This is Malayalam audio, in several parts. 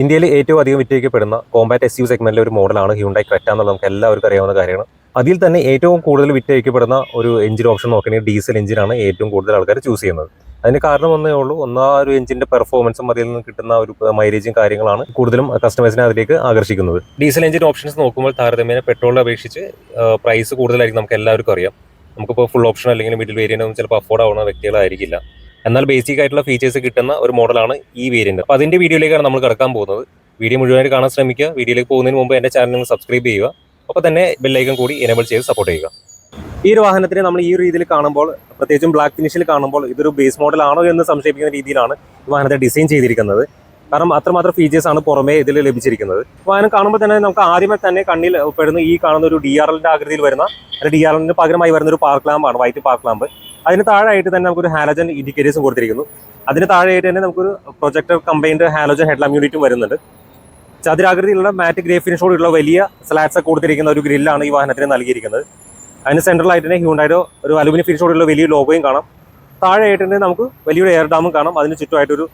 ഇന്ത്യയിൽ ഏറ്റവും അധികം വിറ്റഴിക്കപ്പെടുന്ന കോമ്പാക്ട് എസ് യു സെഗ്മെന്റിലെ ഒരു മോഡലാണ് ഹ്യുണ്ടായി ക്രെറ്റ എന്നുള്ളത് നമുക്ക് എല്ലാവർക്കും അറിയാവുന്ന കാര്യമാണ്. അതിൽ തന്നെ ഏറ്റവും കൂടുതൽ വിറ്റഴിക്കപ്പെടുന്ന ഒരു എഞ്ചിൻ ഓപ്ഷൻ നോക്കുകയാണെങ്കിൽ ഡീസൽ എഞ്ചിനാണ് ഏറ്റവും കൂടുതൽ ആൾക്കാർ ചൂസ് ചെയ്യുന്നത്. അതിന് കാരണം ഒന്നേ ഉള്ളൂ, ഒരു എഞ്ചിന്റെ പെർഫോമൻസും അതിൽ നിന്ന് കിട്ടുന്ന ഒരു മൈലേജും കാര്യങ്ങളാണ് കൂടുതലും കസ്റ്റമേഴ്സിനെ അതിലേക്ക് ആകർഷിക്കുന്നത്. ഡീസൽ എഞ്ചിൻ ഓപ്ഷൻസ് നോക്കുമ്പോൾ താരതമ്യേന പെട്രോളിനെ അപേക്ഷിച്ച് പ്രൈസ് കൂടുതലായിരിക്കും. നമുക്ക് എല്ലാവർക്കും അറിയാം. നമുക്കിപ്പോൾ ഫുൾ ഓപ്ഷൻ അല്ലെങ്കിൽ മിഡിൽ വേരിയന്റ് ഒന്നും ചിലപ്പോൾ അഫോർഡ് ആവുന്ന വ്യക്തികളായിരിക്കില്ല. എന്നാൽ ബേസിക് ആയിട്ടുള്ള ഫീച്ചേഴ്സ് കിട്ടുന്ന ഒരു മോഡലാണ് ഈ വേരിയന്റ്. അപ്പോൾ അതിന്റെ വീഡിയോയിലേക്കാണ് നമ്മൾ കടക്കാൻ പോകുന്നത്. വീഡിയോ മുഴുവനായിട്ട് കാണാൻ ശ്രമിക്കുക. വീഡിയോയിലേക്ക് പോകുന്നതിന് മുമ്പ് എൻ്റെ ചാനൽ നിങ്ങൾ സബ്സ്ക്രൈബ് ചെയ്യുക. അപ്പോൾ തന്നെ ബെല്ലൈക്കൺ കൂടി എനേബിൾ ചെയ്ത് സപ്പോർട്ട് ചെയ്യുക. ഈ ഒരു വാഹനത്തിന് നമ്മൾ ഈ ഒരു രീതിയിൽ കാണുമ്പോൾ, പ്രത്യേകിച്ചും ബ്ലാക്ക് ഫിനിഷിൽ കാണുമ്പോൾ, ഇതൊരു ബേസ് മോഡൽ ആണോ എന്ന് സംശയിപ്പിക്കുന്ന രീതിയിലാണ് ഈ വാഹനത്തെ ഡിസൈൻ ചെയ്തിരിക്കുന്നത്. കാരണം അത്രമാത്രം ഫീച്ചേഴ്സ് ആണ് പുറമേ ഇതിൽ ലഭിച്ചിരിക്കുന്നത്. വാഹനം കാണുമ്പോൾ തന്നെ നമുക്ക് ആദ്യമേ തന്നെ കണ്ണിൽ പെടുന്ന ഈ കാണുന്ന ഒരു DRLന്റെ ആകൃതിയിൽ വരുന്ന, DRLന് പകരമായി വരുന്ന ഒരു പാർക്ക് ലാമ്പാണ്, വൈറ്റ് പാർക്ക് ലാമ്പ്. അതിന് താഴെയായിട്ട് തന്നെ നമുക്കൊരു ഹാലോജൻ ഇൻഡിക്കേറ്റേഴ്സും കൊടുത്തിരിക്കുന്നു. അതിന് താഴെയായിട്ട് തന്നെ നമുക്കൊരു പ്രൊജക്ടർ കമ്പൈൻഡ് ഹാലോജൻ ഹെഡ്ലാമ്പ് യൂണിറ്റും വരുന്നുണ്ട്. ചതുരാകൃതിയിലുള്ള മാറ്റ് ഗ്രേ ഫിനിഷോടുള്ള വലിയ സ്ലാറ്റ്സ് ഒക്കെ കൊടുത്തിരിക്കുന്ന ഒരു ഗ്രില്ലാണ് ഈ വാഹനത്തിന് നൽകിയിരിക്കുന്നത്. അതിന് സെൻട്രലായിട്ട് തന്നെ ഹ്യുണ്ടായുടെ ഒരു അലുമിനിയം ഫിനിഷോടുള്ള വലിയ ലോഗോയും കാണാം. താഴെയായിട്ട് തന്നെ നമുക്ക് വലിയൊരു എയർ ഡാമും കാണാം. അതിന് ചുറ്റുമായിട്ടൊരു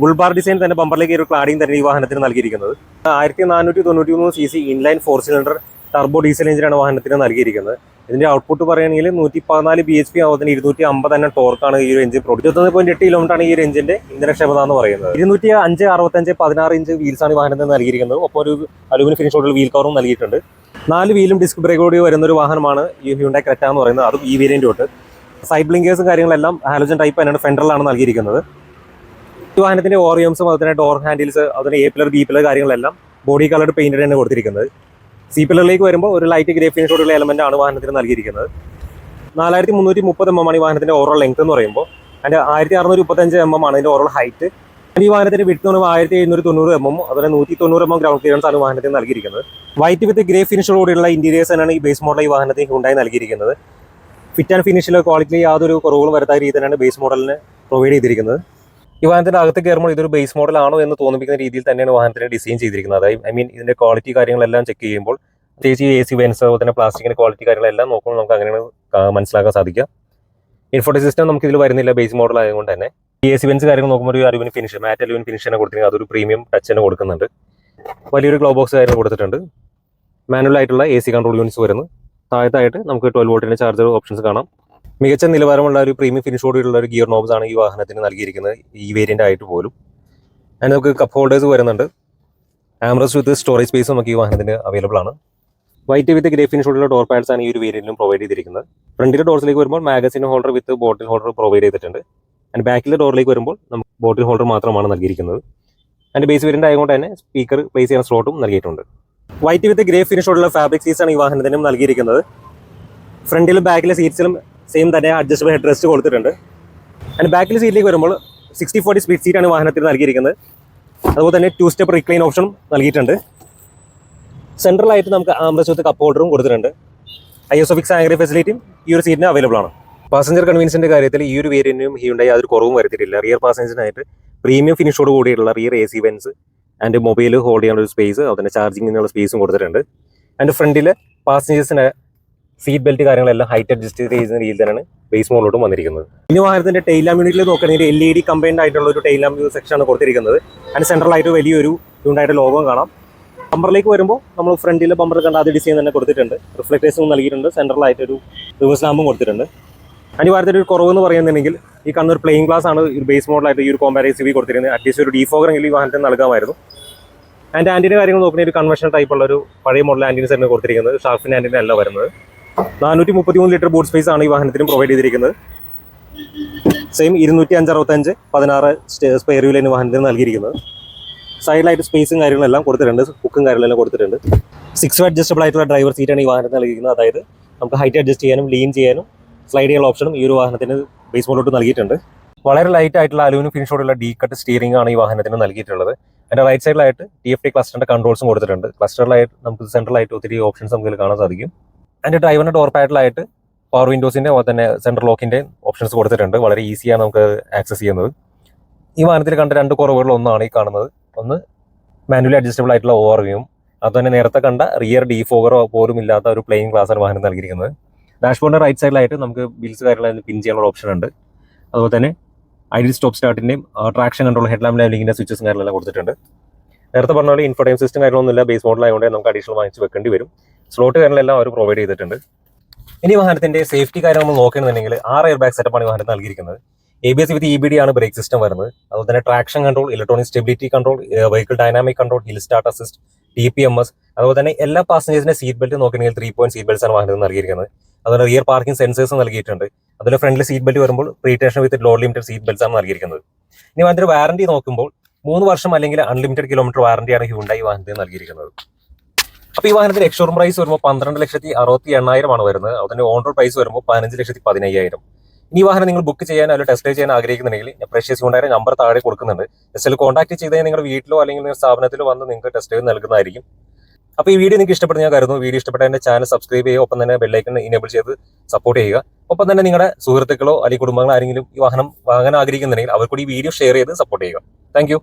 ബുൾബാർ ഡിസൈൻ തന്നെ ബമ്പറിലേക്ക് ഒരു ക്ലാഡിങ് തന്നെ ഈ വാഹനത്തിന് നൽകിയിരിക്കുന്നത്. 1493 cc inline 4 cylinder turbo diesel എഞ്ചിനാണ് വാഹനത്തിന് നൽകിയിരിക്കുന്നത്. ഇതിന്റെ ഔട്ട്പുട്ട് പറയുകയാണെങ്കിൽ 114 bhp ആവുന്നതിന് 250 തന്നെ ടോർക്കാണ് ഈ ഒരു എഞ്ചിൻ പ്രൊഡ്യൂസ്. 21.8 കിലോമീറ്റർ ആണ് ഈ ഒരു എഞ്ചിന്റെ ഇന്ധനക്ഷമത എന്ന് പറയുന്നത്. 205, 65, 16 ഇഞ്ച് വീൽസ് ആണ് ഈ വാഹനത്തിന് നൽകിയിരിക്കുന്നത്. ഒപ്പം ഒരു അലുമിനിയം ഫിനിഷോടുള്ള വീൽ കവറും നൽകിയിട്ടുണ്ട്. 4 വീലും ഡിസ്ക് ബ്രേക്കോട് വരുന്ന ഒരു വാഹനമാണ് ഈ ഹ്യുണ്ടായി ക്രെറ്റ എന്ന് പറയുന്നത്. അതും ഈ വേരിയന്റ് തൊട്ട്. സൈഡ് ബ്ലിങ്കേഴ്സും കാര്യങ്ങളെല്ലാം ഹാലോജൻ ടൈപ്പ് തന്നെയാണ് ഫ്രണ്ടറിലാണ് നൽകിയിരിക്കുന്നത്. ഈ വാഹനത്തിന്റെ ഓറിയംസും അതുപോലെ ഡോർ ഹാൻഡിൽസ്, അതുപോലെ A പില്ലർ, B പില്ലർ കാര്യങ്ങളെല്ലാം ബോഡി കളർഡ് പെയിന്റഡ് തന്നെ കൊടുത്തിരിക്കുന്നത്. C പില്ലറിലേക്ക് വരുമ്പോൾ ഒരു ലൈറ്റ് ഗ്രേ ഫിനിഷോടുള്ള എലമെന്റ് ആണ് വാഹനത്തിന് നൽകിയിരിക്കുന്നത്. 4330 mm ആണ് ഈ വാഹനത്തിന്റെ ഓവറോൾ ലെങ്ത് എന്ന് പറയുമ്പോൾ. അതിന്റെ 1635 mm ആണ് ഇതിന്റെ ഓവറോൾ ഹൈറ്റ്. ഈ വാഹനത്തിന്റെ വിഡ്ത്ത് എന്ന് പറയുമ്പോൾ 1790 mm, അതുപോലെ 190 mm ഗ്രൗണ്ട് ക്ലിയറൻസ് ആണ് വാഹനത്തിന് നൽകിയിരിക്കുന്നത്. വൈറ്റ് വിത്ത് ഗ്രേ ഫിനിഷോടുള്ള ഇന്റീരിയേഴ്സ് തന്നെയാണ് ഈ ബേസ് മോഡൽ ഈ വാഹനത്തിന് ഹ്യുണ്ടായി നൽകിയിരിക്കുന്നത്. ഫിറ്റ് ആൻഡ് ഫിനിഷിലെ ക്വാളിറ്റി യാതൊരു കുറവുകളും വരുത്താത്ത രീതി തന്നെയാണ് ബേസ് മോഡലിന് പ്രൊവൈഡ് ചെയ്തിരിക്കുന്നത്. ഈ വാഹനത്തിന്റെ അകത്ത് കയറുമ്പോൾ ഇതൊരു ബേസ് മോഡൽ ആണോ എന്ന് തോന്നിപ്പിക്കുന്ന രീതിയിൽ തന്നെയാണ് വാഹനത്തിന് ഡിസൈൻ ചെയ്തിരിക്കുന്നത്. അതായത് ഇതിന്റെ ക്വാളിറ്റി കാര്യങ്ങളെല്ലാം ചെക്ക് ചെയ്യുമ്പോൾ, പ്രത്യേകിച്ച് AC വെൻസ്, അതുപോലെ തന്നെ പ്ലാസ്റ്റിക്കിന്റെ ക്വാളിറ്റി കാര്യങ്ങളെല്ലാം നോക്കുമ്പോൾ നമുക്ക് അങ്ങനെയാണ് മനസ്സിലാക്കാൻ സാധിക്കുക. ഇൻഫോർട്ടൈൻ സിസ്റ്റം നമുക്ക് ഇതിൽ വരുന്നില്ല ബേസ് മോഡൽ ആയതുകൊണ്ട് തന്നെ. AC വെൻസ് കാര്യങ്ങൾ നോക്കുമ്പോൾ ഒരു അലുമിനിയം ഫിനിഷ്, മാറ്റ് അലുമിനിയം ഫിനിഷ് തന്നെ കൊടുത്തിരിക്കുന്നത്. അതൊരു പ്രീമിയം ടച്ച് തന്നെ കൊടുക്കുന്നുണ്ട്. വലിയൊരു ഗ്ലോ ബോക്സ് കാര്യങ്ങൾ കൊടുത്തിട്ടുണ്ട്. മാനുവൽ ആയിട്ടുള്ള AC കൺട്രോൾ യൂണിറ്റ്സ് വരുന്നു. താഴത്തായിട്ട് നമുക്ക് 12 വോൾട്ടിന്റെ ചാർജർ ഓപ്ഷൻസ് കാണാം. മികച്ച നിലവാരമുള്ള ഒരു പ്രീമിയം ഫിനിഷോടുള്ള ഒരു ഗിയർ നോബ്സ് ആണ് ഈ വാഹനത്തിന് നൽകിയിരിക്കുന്നത്, ഈ വേരിയന്റ് ആയിട്ട് പോലും. അതിന് നമുക്ക് കപ്പ് ഹോൾഡേഴ്സ് വരുന്നുണ്ട്. ആംറസ്റ്റ് വിത്ത് സ്റ്റോറേജ് സ്പേസ് നമുക്ക് ഈ വാഹനത്തിന് അവൈലബിൾ ആണ്. വൈറ്റ് വിത്ത് ഗ്രേ ഫിനിഷോടുള്ള ഡോർ പാഡ്സ് ആണ് ഈ ഒരു വേരിയന്റിലും പ്രൊവൈഡ് ചെയ്തിരിക്കുന്നത്. ഫ്രണ്ടിലെ ഡോർസിലേക്ക് വരുമ്പോൾ magazine holder with bottle holder provide ചെയ്തിട്ടുണ്ട്. ആൻഡ് ബാക്കിലെ ഡോറിലേക്ക് വരുമ്പോൾ നമുക്ക് ബോട്ടിൽ ഹോൾഡർ മാത്രമാണ് നൽകിയിരിക്കുന്നത്. അതിന്റെ ബേസ് വേരിയന്റ് ആയതുകൊണ്ട് തന്നെ സ്പീക്കർ പ്ലേസ് ചെയ്യാൻ സ്ലോട്ടും നൽകിയിട്ടുണ്ട്. വൈറ്റ് വിത്ത് ഗ്രേ ഫിനിഷോടുള്ള ഫാബ്രിക് സീറ്റ്സ് ആണ് ഈ വാഹനത്തിനും നൽകിയിരിക്കുന്നത്. ഫ്രണ്ടിലും ബാക്കിലെ സീറ്റ്സിലും സെയിം തന്നെ അഡ്ജസ്റ്റബിൾ ഹെഡ് റെസ്റ്റ് കൊടുത്തിട്ടുണ്ട്. ആൻഡ് ബാക്കിലെ സീറ്റിലേക്ക് വരുമ്പോൾ 60/40 സ്പീഡ് സീറ്റാണ് വാഹനത്തിന് നൽകിയിരിക്കുന്നത്. അതുപോലെ തന്നെ 2 സ്റ്റെപ്പ് റിക്ലൈൻ ഓപ്ഷനും നൽകിയിട്ടുണ്ട്. സെൻട്രലായിട്ട് നമുക്ക് ആംറസ്റ്റ് വിത്ത് കപ്പ് ഹോൾഡറും കൊടുത്തിട്ടുണ്ട്. ISOFIX ആംഗ്രി ഫെസിലിറ്റിയും ഈ ഒരു സീറ്റിന് അവൈലബിൾ ആണ്. പാസഞ്ചർ കൺവീനിയൻസിന്റെ കാര്യത്തിൽ ഈ ഒരു വേരിയന്റിനും ഹ്യുണ്ടായി യാതൊരു കുറവും വരുത്തിയിട്ടില്ല. റിയർ പാസഞ്ചറിനായിട്ട് പ്രീമിയം ഫിനിഷോട് കൂടിയുള്ള rear AC vents and mobile hold ചെയ്യാനുള്ള ഒരു സ്പേസ്, അതുപോലെ ചാർജിങ്ങിനുള്ള സ്പേസും കൊടുത്തിട്ടുണ്ട്. ആൻഡ് ഫ്രണ്ടിൽ പാസഞ്ചേഴ്സിന് സീറ്റ് ബെൽറ്റ് കാര്യങ്ങളെല്ലാം ഹൈറ്റ് അഡ്ജസ്റ്റ് ചെയ്യുന്ന രീതിയിൽ തന്നെയാണ് ബേസ് മോഡലോട്ടും വന്നിരിക്കുന്നത്. ഇനി വാഹനത്തിന്റെ ടെയിൽ ലാമ്പ് യൂണിറ്റിൽ നോക്കുകയാണെങ്കിൽ LED കമ്പൈൻഡ് ആയിട്ടുള്ള ഒരു ടെയിൽ ലാമ്പ് സെക്ഷൻ ആണ് കൊടുത്തിരിക്കുന്നത്. അതിന് സെൻട്രലായിട്ട് വലിയൊരു ഹ്യുണ്ടായുടെ ലോഗോ കാണാം. ബമ്പറിലേക്ക് വരുമ്പോൾ നമ്മൾ ഫ്രണ്ടിൽ ബമ്പർ കണ്ട അത് ഡിസൈൻ തന്നെ കൊടുത്തിട്ടുണ്ട്. റിഫ്ലക്ടേഴ്സും നൽകിയിട്ടുണ്ട്. സെൻട്രലായിട്ടൊരു റിവേഴ്സ് ലാമ്പും കൊടുത്തിട്ടുണ്ട്. അതിന് വാഹനത്തിന്റെ ഒരു കുറവെന്ന് പറയുന്നുണ്ടെങ്കിൽ ഈ കാണുന്ന ഒരു പ്ലെയിൻ ഗ്ലാസ് ആണ് ഒരു ബേസ് മോഡലായിട്ട് ഈ ഒരു കോമ്പാക്ട് SUV കൊടുത്തിരുന്നത്. അറ്റ്ലീസ്റ്റ് ഒരു ഡീഫോഗർ എങ്കിലും ഈ വാഹനത്തിന് നൽകാമായിരുന്നു. ആൻഡ് ആന്റിന്റെ കാര്യങ്ങൾ നോക്കുകയാണെങ്കിൽ ഒരു കൺവെൻഷണൽ ടൈപ്പുള്ള ഒരു പഴയ മോഡൽ ആന്റിന് തന്നെ കൊടുത്തിരിക്കുന്നത്. ഷാർഫിൻ ആന്റിന് അല്ല വരുന്നത്. 433 ലിറ്റർ ബൂട്ട് സ്പേസ് ആണ് ഈ വാഹനത്തിനും പ്രൊവൈഡ് ചെയ്തിരിക്കുന്നത്. സെയിം 205/65 16 സ്പെയർ വീലാണ് വാഹനത്തിന് നൽകിയിരിക്കുന്നത്. സൈഡിലായിട്ട് സ്പേസും കാര്യങ്ങളെല്ലാം കൊടുത്തിട്ടുണ്ട്. ഹുക്കും കാര്യങ്ങളെല്ലാം കൊടുത്തിട്ടുണ്ട്. 6 അഡ്ജസ്റ്റബിൾ ആയിട്ടുള്ള ഡ്രൈവർ സീറ്റാണ് ഈ വാഹനത്തിന് നൽകിയിരിക്കുന്നത്. അതായത് നമുക്ക് ഹൈറ്റ് അഡ്ജസ്റ്റ് ചെയ്യാനും ലീൻ ചെയ്യാനും സ്ലൈഡ് ചെയ്യാനുള്ള ഓപ്ഷനും ഈ ഒരു വാഹനത്തിന് ബേസ് മോഡലോട്ട് നൽകിയിട്ടുണ്ട്. വളരെ ലൈറ്റ് ആയിട്ടുള്ള അലുമിനിയം ഫിനിഷോടുള്ള ഡീ കട്ട് സ്റ്റിയറിംഗ് ആണ് ഈ വാഹനത്തിന് നൽകിയിട്ടുള്ളത്. അതിന്റെ റൈറ്റ് സൈഡിലായിട്ട് TFT ക്ലസ്റ്ററിന്റെ കൺട്രോൾസും കൊടുത്തിട്ടുണ്ട്. ക്ലസ്റ്ററിലായിട്ട് നമുക്ക് സെൻട്രലായിട്ട് ഒത്തിരി ഓപ്ഷൻസ് നമുക്ക് കാണാൻ സാധിക്കും. അതിന്റെ ഡ്രൈവറിന്റെ ഡോർ പാഡിലായിട്ട് പവർ വിൻഡോസിന്റെ അതുപോലെ തന്നെ സെൻട്രൽ ലോക്കിന്റെ ഓപ്ഷൻസ് കൊടുത്തിട്ടുണ്ട്. വളരെ ഈസിയാണ് നമുക്ക് ആക്സസ് ചെയ്യുന്നത്. ഈ വാഹനത്തിൽ കണ്ട 2 കുറവുകളിൽ ഒന്നാണ് ഈ കാണുന്നത്. ഒന്ന് മാനുവലി അഡ്ജസ്റ്റബിൾ ആയിട്ടുള്ള ഓവർവ്യൂവും, അതുതന്നെ നേരത്തെ കണ്ട റിയർ ഡീഫോഗറോ പോലും ഇല്ലാത്ത ഒരു പ്ലെയിൻ ഗ്ലാസാണ് വാഹനം നൽകിയിരിക്കുന്നത്. ഡാഷ്ബോർഡിന്റെ റൈറ്റ് സൈഡിലായിട്ട് നമുക്ക് ബിൽസ് കാര്യങ്ങൾ പിൻ ചെയ്യാനുള്ള ഓപ്ഷൻ ഉണ്ട്. അതുപോലെ തന്നെ ഐഡിയൽ സ്റ്റോപ്പ് സ്റ്റാർട്ടിന്റെയും ട്രാക്ഷൻ കൺട്രോൾ, ഹെഡ് ലാമ്പ് ലൈനിങ്ങിന്റെ സ്വിച്ചസും കാര്യങ്ങളെല്ലാം കൊടുത്തിട്ടുണ്ട്. നേരത്തെ പറഞ്ഞ പോലെ ഇൻഫോടൈം സിസ്റ്റം കാര്യങ്ങളൊന്നുമില്ല, ബേസ് മോഡൽ ആയതുകൊണ്ട് നമുക്ക് അഡീഷണൽ വാങ്ങിച്ച് വെക്കേണ്ടി വരും. സ്ലോട്ട് കാര്യങ്ങളെല്ലാം അവർ പ്രൊവൈഡ് ചെയ്തിട്ടുണ്ട്. ഇനി വാഹനത്തിന്റെ സേഫ്റ്റി കാര്യം നമ്മൾ നോക്കുകയാണെന്നുണ്ടെങ്കിൽ 6 എയർ ബാഗ് സെറ്റപ്പാണ് ഈ വാഹനത്തിൽ നൽകിയിരിക്കുന്നത്. ABS വിത്ത് EBD ആണ് ബ്രേക്ക് സിസ്റ്റം വരുന്നത്. അതുപോലെ തന്നെ traction control, electronic stability control, vehicle dynamic control, hill start assist, TPMS. അതുപോലെ തന്നെ എല്ലാ പാസഞ്ചേഴ്സിന്റെ സീറ്റ് ബെൽറ്റ് നോക്കുകയാണെങ്കിൽ 3 പോയിന്റ് സീറ്റ് ബെൽറ്റ്സ് ആണ് വാഹനത്തിൽ നൽകിയിരിക്കുന്നത്. അതുപോലെ റിയർ പാർക്കിംഗ് സെൻസേഴ്സ് നൽകിയിട്ടുണ്ട്. അതുപോലെ ഫ്രണ്ടിൽ സീറ്റ് ബെൽറ്റ് വരുമ്പോൾ പ്രീറ്റേഷൻ വിത്ത് ലോഡ് ലിമിറ്റഡ് സീറ്റ് ബെൽറ്റ്സ് ആണ് നൽകിയിരിക്കുന്നത്. ഇനി വാഹനത്തിന്റെ വാറന്റി നോക്കുമ്പോൾ 3 വർഷം അല്ലെങ്കിൽ അൺലിമിറ്റഡ് കിലോമീറ്റർ വാറന്റിയാണ് ഹ്യൂണ്ടായി വാഹനത്തിൽ നൽകിയിരിക്കുന്നത്. അപ്പോൾ ഈ വാഹനത്തിന്റെ എക്സ്ഷോറൂം പ്രൈസ് വരുമ്പോൾ 12,68,000 ആണ് വരുന്നത്. അതിന്റെ ഓൺ റോഡ് പ്രൈസ് വരുമ്പോൾ 15,15,000. ഈ വാഹനം നിങ്ങൾ ബുക്ക് ചെയ്യാൻ അല്ലെങ്കിൽ ടെസ്റ്റ് ഡ്രൈവ് ചെയ്യാൻ ആഗ്രഹിക്കുന്നുണ്ടെങ്കിൽ ഞാൻ പ്രഷ്യസ് ഹ്യൂണ്ടായുടെ നമ്പർ താഴെ കൊടുക്കുന്നുണ്ട്. ജസ്റ്റ് കോൺടാക്ട് ചെയ്ത് നിങ്ങളുടെ വീട്ടിലോ അല്ലെങ്കിൽ നിങ്ങളുടെ സ്ഥാപനത്തിലോ വന്ന് നിങ്ങൾക്ക് ടെസ്റ്റ് ഡ്രൈവ് നൽകുന്നതായിരിക്കും. അപ്പോൾ ഈ വീഡിയോ നിങ്ങൾക്ക് ഇഷ്ടപ്പെടുന്ന ഞാൻ കരുതുന്നു. വീഡിയോ ഇഷ്ടപ്പെട്ട എൻ്റെ ചാനൽ സബ്സ്ക്രൈബ് ചെയ്യുക, ഒപ്പം തന്നെ ബെല്ലൈക്കൺ ഇനേബിൾ ചെയ്ത് സപ്പോർട്ട് ചെയ്യുക. ഒപ്പം തന്നെ നിങ്ങളുടെ സുഹൃത്തുക്കളോ അല്ലെങ്കിൽ കുടുംബങ്ങളോ ആരെങ്കിലും ഈ വാഹനം വാങ്ങാൻ ആഗ്രഹിക്കുന്നുണ്ടെങ്കിൽ അവർക്കൂടി ഈ വീഡിയോ ഷെയർ ചെയ്ത് സപ്പോർട്ട് ചെയ്യുക. താങ്ക്